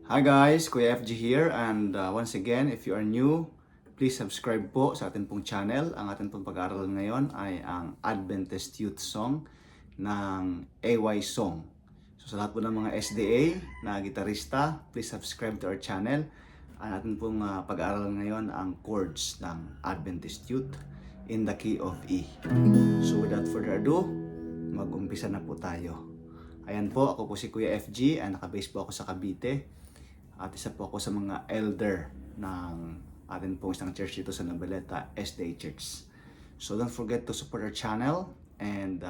Hi guys, Kuya FG here, and once again, if you are new, please subscribe po sa atin pong channel. Ang atin pong pag-aaralan ngayon ay ang Adventist Youth Song ng AY Song. So sa lahat po ng mga SDA na gitarista, please subscribe to our channel. Ang atin pong pag-aaralan ngayon ang chords ng Adventist Youth in the key of E. So without further ado, mag-umpisa na po tayo. Ayan po, ako po si Kuya FG, and nakabase po ako sa Cavite. At isa po ako sa mga elder ng atin pong isang church dito sa Noveleta, SDA Church. So don't forget to support our channel and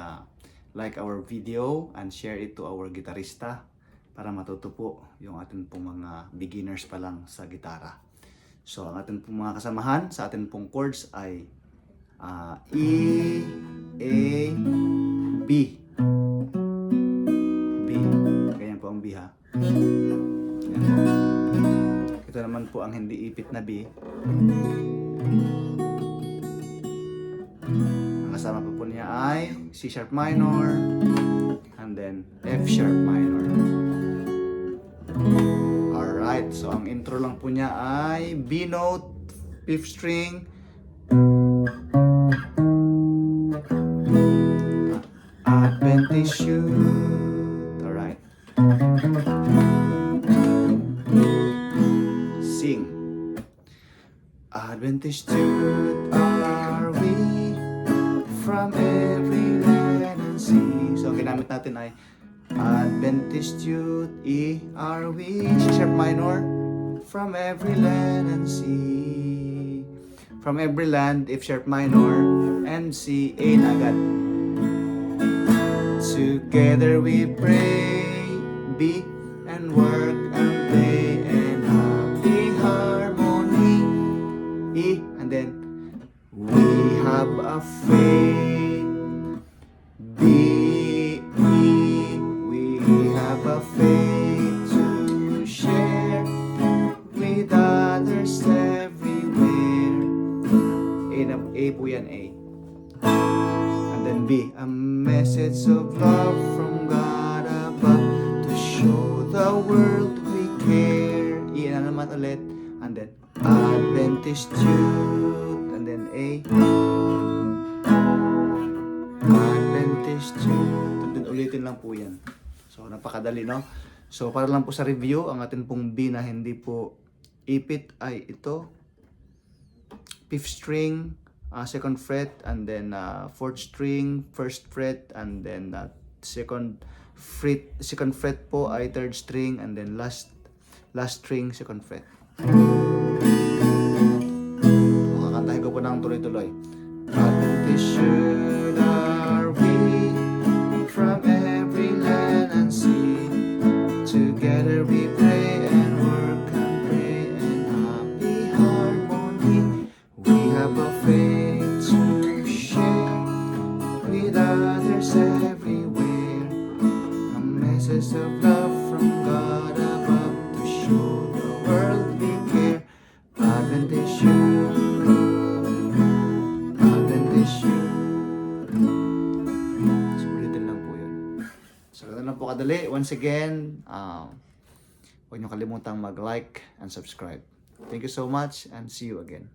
like our video and share it to our gitarista para matuto po yung atin pong mga beginners pa lang sa gitara. So ang atin pong mga kasamahan sa atin pong chords ay E, A, B. B. Ganyan po ang B ha. Ito naman po ang hindi ipit na B. Ang kasama po niya ay C sharp minor and then F sharp minor. Alright, so ang intro lang po niya ay B note, 5th string, Adventist Youth. Alright. Sing. Adventist Youth are we, from every land and sea. So, ang ginamit natin ay Adventist Youth, E are we, C sharp minor, from every land and sea. From every land, F sharp minor, and C, A na agad. Together we pray, B, and work and play and happy harmony. E, and then we have a faith. B, E, we have a faith to share with others everywhere. A po yan, A. And then B, a message of love from God above to show the world we care. E na naman ulit. And then Adventist Youth. And then A, Adventist Youth. And then ulitin lang po yan. So napakadali, no? So para lang po sa review, ang atin pong B na hindi po ipit ay ito, 5th string, 2nd fret, and then 4th string, 1st fret, and then 2nd fret po ay 3rd string, and then last string, 2nd fret. Kakantahin ko po ng tuloy-tuloy. Adventist Youth are we, from every land and sea. Together we pray and work and pray and happy harmony. We have a faith to share with others everywhere. A message of love from God above to show the world we care. Adventist Youth, Adventist Youth. So ulitin lang po yun. So ganun lang po kadali. Once again, huwag niyo kalimutang mag-like and subscribe. Thank you so much and see you again.